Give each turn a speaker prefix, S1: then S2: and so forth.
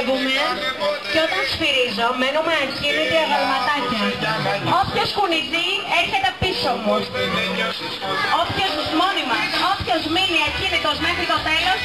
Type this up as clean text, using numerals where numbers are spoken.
S1: δουλεύουμε και όταν σφυρίζω μένουμε ακίνητοι αγαλματάκια. Όποιος κουνηθεί έρχεται πίσω μου. Όποιος μόνοι μας, όποιος μείνει ακίνητος μέχρι το τέλος